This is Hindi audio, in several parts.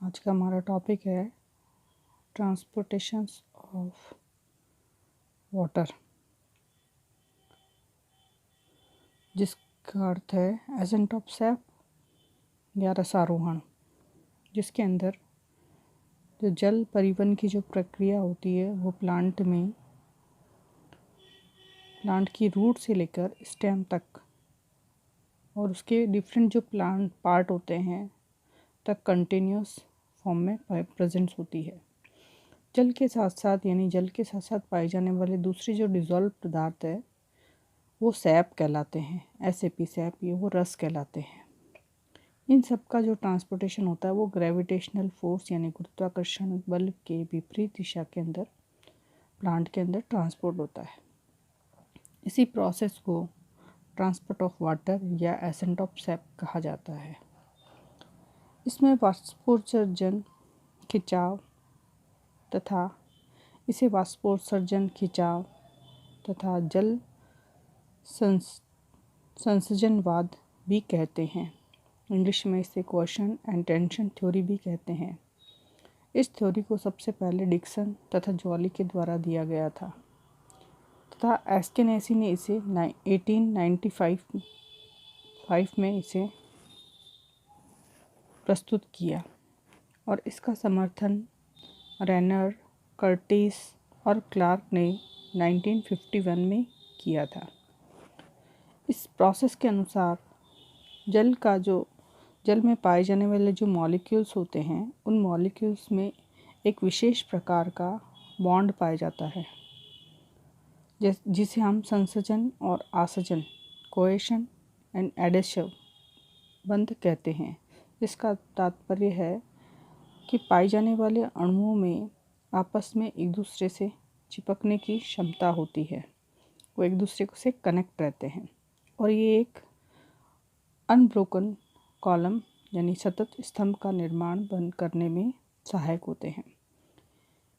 आज का हमारा टॉपिक है ट्रांसपोर्टेशन ऑफ वाटर, जिसका अर्थ है एसेंट ऑफ सैप या रसारोहण, जिसके अंदर जो जल परिवहन की जो प्रक्रिया होती है वो प्लांट की रूट से लेकर स्टेम तक और उसके डिफरेंट जो प्लांट पार्ट होते हैं तक कंटिन्यूस फॉर्म में प्रेजेंट होती है। जल के साथ साथ पाए जाने वाले दूसरे जो डिज़ोल्व पदार्थ है वो सैप कहलाते हैं। एसएपी सैप ये वो रस कहलाते हैं। इन सब का जो ट्रांसपोर्टेशन होता है वो ग्रेविटेशनल फोर्स यानी गुरुत्वाकर्षण बल के विपरीत दिशा के अंदर प्लांट के अंदर ट्रांसपोर्ट होता है। इसी प्रोसेस को ट्रांसपोर्ट ऑफ वाटर या एसेंट ऑफ सैप कहा जाता है। इसमें वाष्पोत्सर्जन खिंचाव तथा जल संसर्जनवाद भी कहते हैं। इंग्लिश में इसे क्वेश्चन एंड टेंशन थ्योरी भी कहते हैं। इस थ्योरी को सबसे पहले डिक्सन तथा जॉली के द्वारा दिया गया था तथा एस्केनेसी ने इसे 1895 में इसे प्रस्तुत किया और इसका समर्थन रेनर, कर्टिस और क्लार्क ने 1951 में किया था। इस प्रोसेस के अनुसार जल में पाए जाने वाले जो मॉलिक्यूल्स होते हैं उन मॉलिक्यूल्स में एक विशेष प्रकार का बॉन्ड पाया जाता है जिसे हम संसर्जन और आसंजन कोहेशन एंड एडेसिव बंध कहते हैं। जिसका तात्पर्य है कि पाए जाने वाले अणुओं में आपस में एक दूसरे से चिपकने की क्षमता होती है, वो एक दूसरे से कनेक्ट रहते हैं और ये एक अनब्रोकन कॉलम यानी सतत स्तंभ का निर्माण बंद करने में सहायक होते हैं।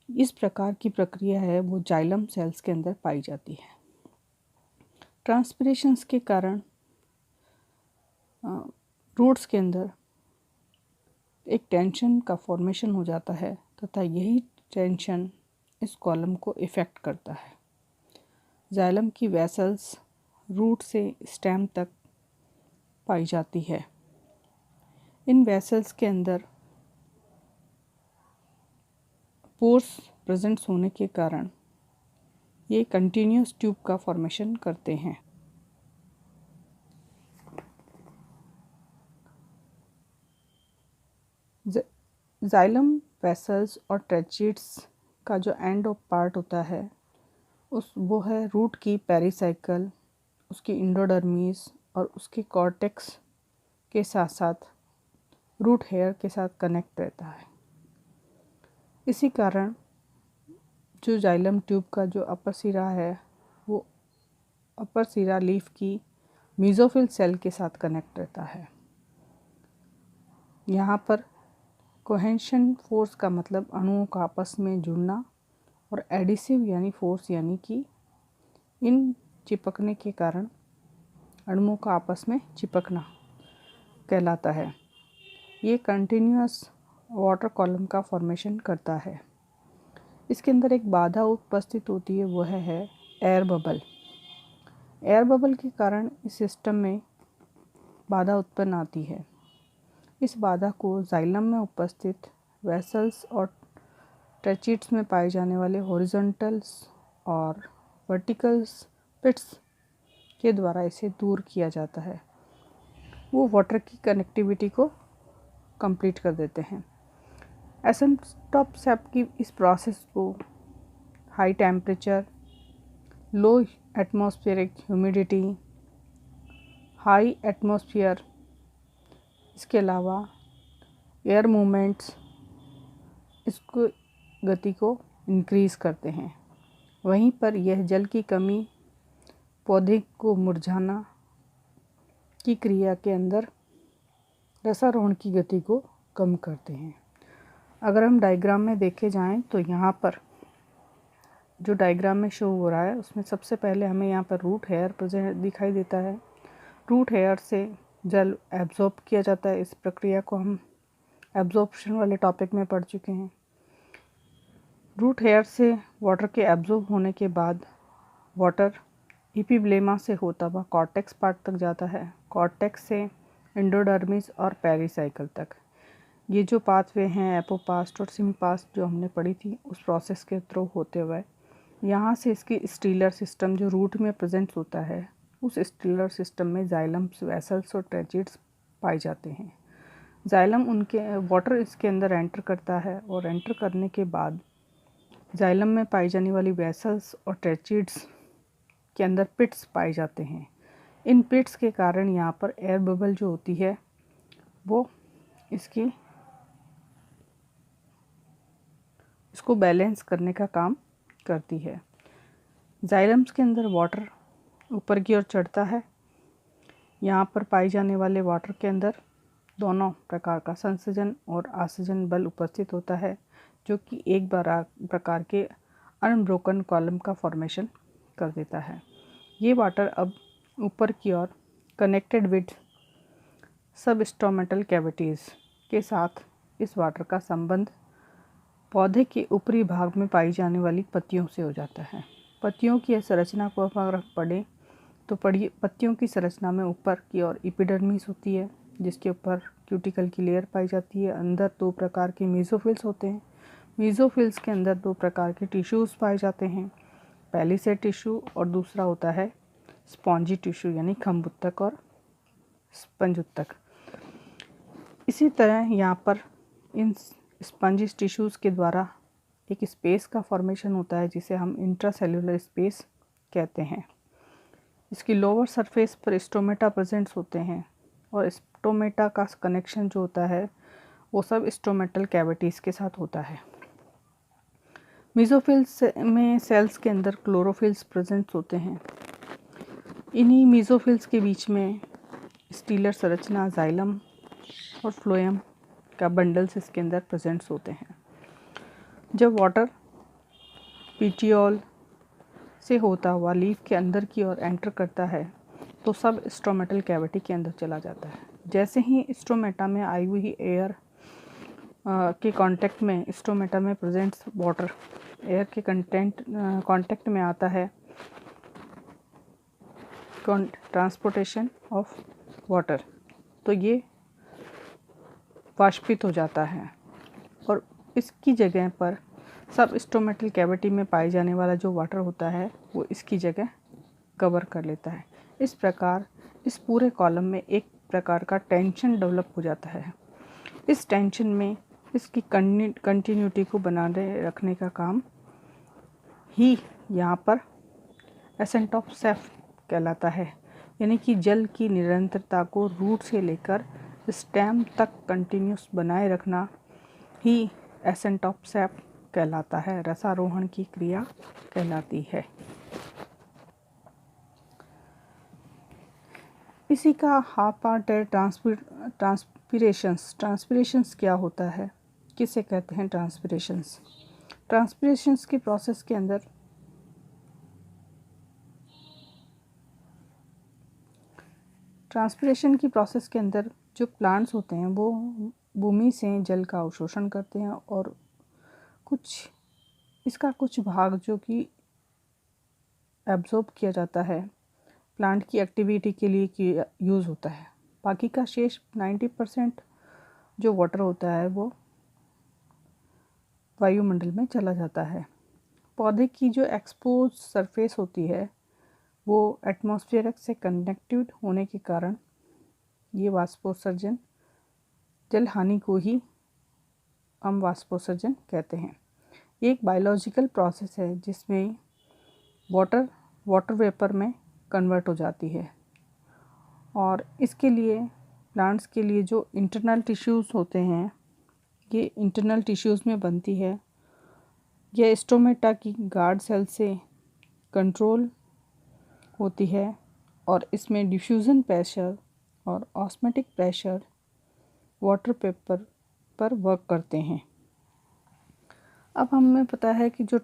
इस प्रकार की प्रक्रिया है वो जाइलम सेल्स के अंदर पाई जाती है। ट्रांसपिरेशंस के कारण रूट्स के अंदर एक टेंशन का फॉर्मेशन हो जाता है तथा यही टेंशन इस कॉलम को इफ़ेक्ट करता है। जाइलम की वेसल्स रूट से स्टेम तक पाई जाती है। इन वेसल्स के अंदर पोर्स प्रेजेंट होने के कारण ये कंटिन्यूस ट्यूब का फॉर्मेशन करते हैं। जाइलम वेसल्स और ट्रेचेट्स का जो एंड ऑफ पार्ट होता है वो है रूट की पेरिसाइकल, उसकी इंडोडर्मिस और उसके कॉर्टेक्स के साथ साथ रूट हेयर के साथ कनेक्ट रहता है। इसी कारण जो जाइलम ट्यूब का जो अपर सिरा है वो अपर सिरा लीफ की मीजोफिल सेल के साथ कनेक्ट रहता है। यहाँ पर कोहेशन फोर्स का मतलब अणुओं का आपस में जुड़ना और एडिसिव यानी फोर्स यानी कि इन चिपकने के कारण अणुओं का आपस में चिपकना कहलाता है। ये कंटिन्यूअस वाटर कॉलम का फॉर्मेशन करता है। इसके अंदर एक बाधा उपस्थित होती है, वो है एयर बबल। एयर बबल के कारण इस सिस्टम में बाधा उत्पन्न आती है। इस बाधा को जाइलम में उपस्थित वेसल्स और ट्रेचेट्स में पाए जाने वाले हॉरिजॉन्टल्स और वर्टिकल्स पिट्स के द्वारा इसे दूर किया जाता है। वो वाटर की कनेक्टिविटी को कंप्लीट कर देते हैं। एसेंट ऑफ सैप की इस प्रोसेस को हाई टेम्परेचर, लो एटमॉस्फेरिक ह्यूमिडिटी, हाई एटमॉस्फेयर, इसके अलावा एयर मूवमेंट्स इसको गति को इंक्रीज़ करते हैं। वहीं पर यह जल की कमी, पौधे को मुरझाना की क्रिया के अंदर रसारोहण की गति को कम करते हैं। अगर हम डायग्राम में देखे जाएं तो यहाँ पर जो डायग्राम में शो हो रहा है उसमें सबसे पहले हमें यहाँ पर रूट हेयर प्रेजेंट दिखाई देता है। रूट हेयर से जल एब्जॉर्ब किया जाता है। इस प्रक्रिया को हम एब्जॉर्प्शन वाले टॉपिक में पढ़ चुके हैं। रूट हेयर से वाटर के एब्जॉर्ब होने के बाद वाटर इपिब्लेमा से होता हुआ कॉर्टेक्स पार्ट तक जाता है। कॉर्टेक्स से एंडोडर्मिस और पेरिसाइकल तक। ये जो पाथवे हैं एपोपास्ट और सिम्पास्ट जो हमने पढ़ी थी, उस प्रोसेस के थ्रू होते हुए यहाँ से इसकी स्टीलर सिस्टम जो रूट में प्रेजेंट होता है, उस स्टीलर सिस्टम में जाइलम्स, वेसल्स और ट्रेचिड्स पाए जाते हैं। जाइलम उनके वाटर इसके अंदर एंटर करता है और एंटर करने के बाद जाइलम में पाई जाने वाली वेसल्स और ट्रेचिड्स के अंदर पिट्स पाए जाते हैं। इन पिट्स के कारण यहाँ पर एयर बबल जो होती है वो इसको बैलेंस करने का काम करती है। जाइलम्स के अंदर वाटर ऊपर की ओर चढ़ता है। यहाँ पर पाए जाने वाले वाटर के अंदर दोनों प्रकार का संसर्जन और आसंजन बल उपस्थित होता है, जो कि एक प्रकार के अनब्रोकन कॉलम का फॉर्मेशन कर देता है। ये वाटर अब ऊपर की ओर कनेक्टेड विद सब स्टोमेटल कैविटीज़ के साथ इस वाटर का संबंध पौधे के ऊपरी भाग में पाई जाने वाली पत्तियों से हो जाता है। पत्तियों की संरचना को अगर पढ़ें तो पत्तियों की संरचना में ऊपर की ओर एपिडर्मिस होती है, जिसके ऊपर क्यूटिकल की लेयर पाई जाती है। अंदर दो प्रकार के मेसोफिल्स होते हैं। मेसोफिल्स के अंदर दो प्रकार के टिश्यूज़ पाए जाते हैं, पैलिसेड टिश्यू और दूसरा होता है स्पॉन्जी टिश्यू यानी खम्भ उत्तक और स्पंज उत्तक। इसी तरह यहाँ पर इन स्पंजिस टिश्यूज़ के द्वारा एक स्पेस का फॉर्मेशन होता है, जिसे हम इंट्रासेल्युलर स्पेस कहते हैं। इसकी लोअर सरफेस पर स्टोमेटा प्रेजेंट्स होते हैं और स्टोमेटा का कनेक्शन जो होता है वो सब स्टोमेटल कैविटीज़ के साथ होता है। मेसोफिल्स में सेल्स के अंदर क्लोरोफिल्स प्रेजेंट्स होते हैं। इन्हीं मेसोफिल्स के बीच में स्टीलर संरचना जाइलम और फ्लोएम का बंडल्स इसके अंदर प्रेजेंट्स होते हैं। जब वाटर पीटियोल से होता हुआ लीफ के अंदर की ओर एंटर करता है तो सब स्टोमेटल कैविटी के अंदर चला जाता है। जैसे ही स्टोमेटा में आई हुई एयर के कांटेक्ट में स्टोमेटा में प्रेजेंट्स वाटर एयर के कांटेक्ट में आता है, ट्रांसपोर्टेशन ऑफ वाटर, तो ये वाष्पित हो जाता है और इसकी जगह पर सब स्टोमेटल कैविटी में पाए जाने वाला जो वाटर होता है वो इसकी जगह कवर कर लेता है। इस प्रकार इस पूरे कॉलम में एक प्रकार का टेंशन डेवलप हो जाता है। इस टेंशन में इसकी कंटिन्यूटी को बनाए रखने का काम ही यहाँ पर एसेंट ऑफ सेफ कहलाता है, यानी कि जल की निरंतरता को रूट से लेकर स्टेम तक कंटिन्यूस बनाए रखना ही एसेंट ऑफ सेफ कहलाता है, रसारोहण की क्रिया कहलाती है। इसी का हाफ पार्ट है ट्रांसपिरेशंस। ट्रांसपिरेशंस क्या होता है, किसे कहते हैं ट्रांसपिरेशंस? ट्रांसपिरेशंस की प्रोसेस के अंदर जो प्लांट्स होते हैं वो भूमि से जल का अवशोषण करते हैं और कुछ भाग जो कि एब्जॉर्ब किया जाता है प्लांट की एक्टिविटी के लिए यूज़ होता है। बाकी का शेष 90% जो वाटर होता है वो वायुमंडल में चला जाता है। पौधे की जो एक्सपोज सरफेस होती है वो एटमॉस्फेयर से कनेक्टेड होने के कारण ये वाष्पोत्सर्जन जल हानि को ही हम वाष्पोत्सर्जन कहते हैं। ये एक बायोलॉजिकल प्रोसेस है जिसमें वाटर वेपर में कन्वर्ट हो जाती है और इसके लिए प्लांट्स के लिए जो इंटरनल टिश्यूज़ होते हैं ये इंटरनल टिश्यूज़ में बनती है। यह स्टोमेटा की गार्ड सेल से कंट्रोल होती है और इसमें डिफ्यूज़न प्रेशर और ऑस्मेटिक प्रेशर वाटर पेपर पर वर्क करते हैं। अब हमें पता है कि जो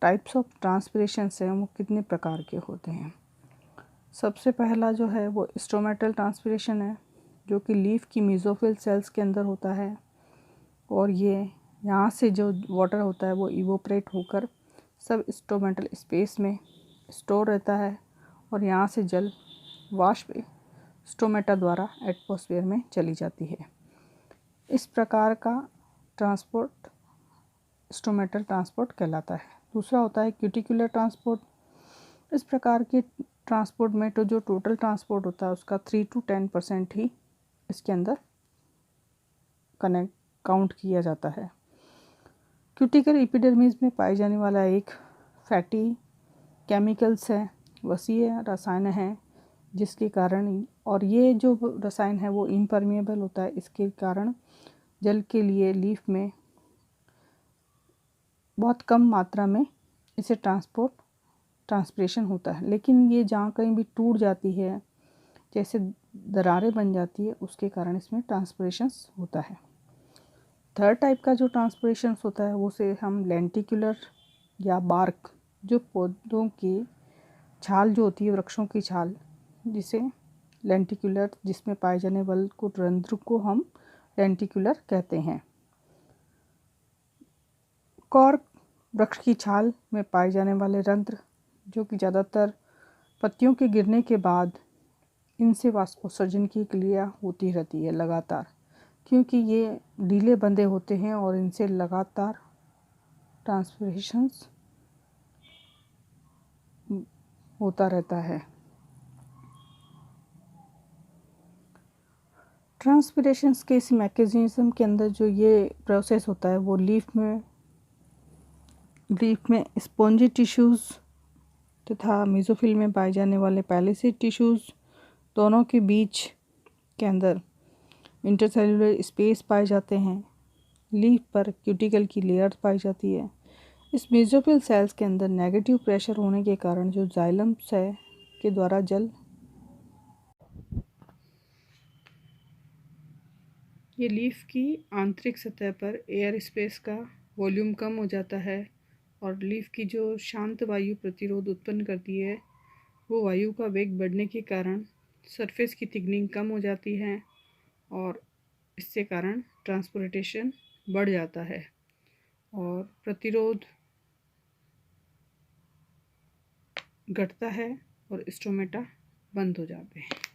टाइप्स ऑफ ट्रांसपिरेशंस हैं वो कितने प्रकार के होते हैं। सबसे पहला जो है वो स्टोमेटल ट्रांसपिरेशन है, जो कि लीफ की मेसोफिल सेल्स के अंदर होता है, और ये यहाँ से जो वाटर होता है वो इवोपरेट होकर सब स्टोमेटल स्पेस में स्टोर रहता है, और यहाँ से जल वाष्प स्टोमेटा द्वारा एटमॉस्फेयर में चली जाती है। इस प्रकार का ट्रांसपोर्ट स्टोमेटल ट्रांसपोर्ट कहलाता है। दूसरा होता है क्यूटिकुलर ट्रांसपोर्ट। इस प्रकार के ट्रांसपोर्ट में तो जो टोटल ट्रांसपोर्ट होता है उसका 3 to 10% ही इसके अंदर काउंट किया जाता है। क्यूटिकल एपिडर्मिस में पाए जाने वाला एक फैटी केमिकल्स है, वसीय रसायन है, जिसके कारण, और ये जो रसायन है वो इम्परमिएबल होता है, इसके कारण जल के लिए लीफ में बहुत कम मात्रा में इसे ट्रांसपिरेशन होता है। लेकिन ये जहाँ कहीं भी टूट जाती है, जैसे दरारें बन जाती है, उसके कारण इसमें ट्रांसपिरेशंस होता है। थर्ड टाइप का जो ट्रांसपिरेशंस होता है वो से हम लेंटिकुलर या बार्क, जो पौधों की छाल जो होती है, वृक्षों की छाल, जिसे लेंटिकुलर, जिसमें पाए जाने वाले को रंध्र को हम लेंटिकुलर कहते हैं। कॉर्क वृक्ष की छाल में पाए जाने वाले रंध्र, जो कि ज़्यादातर पत्तियों के गिरने के बाद इनसे वाष्पोत्सर्जन की क्रिया होती रहती है लगातार, क्योंकि ये ढीले बंधे होते हैं और इनसे लगातार ट्रांसपिरेशंस होता रहता है। ट्रांसपिरेशंस के इस मैकेनिज्म के अंदर जो ये प्रोसेस होता है वो लीफ में स्पॉन्जी टिश्यूज़ तथा मेसोफिल में पाए जाने वाले पैलिसेड टिश्यूज़ दोनों के बीच के अंदर इंटरसेलुलर स्पेस पाए जाते हैं। लीफ पर क्यूटिकल की लेयर पाई जाती है। इस मेसोफिल सेल्स के अंदर नेगेटिव प्रेशर होने के कारण जो जाइलम्स है के द्वारा जल ये लीफ की आंतरिक सतह पर एयर स्पेस का वॉल्यूम कम हो जाता है, और लीफ की जो शांत वायु प्रतिरोध उत्पन्न करती है वो वायु का वेग बढ़ने के कारण सरफेस की थिकनिंग कम हो जाती है, और इससे कारण ट्रांसपोर्टेशन बढ़ जाता है और प्रतिरोध घटता है और स्टोमेटा बंद हो जाते हैं।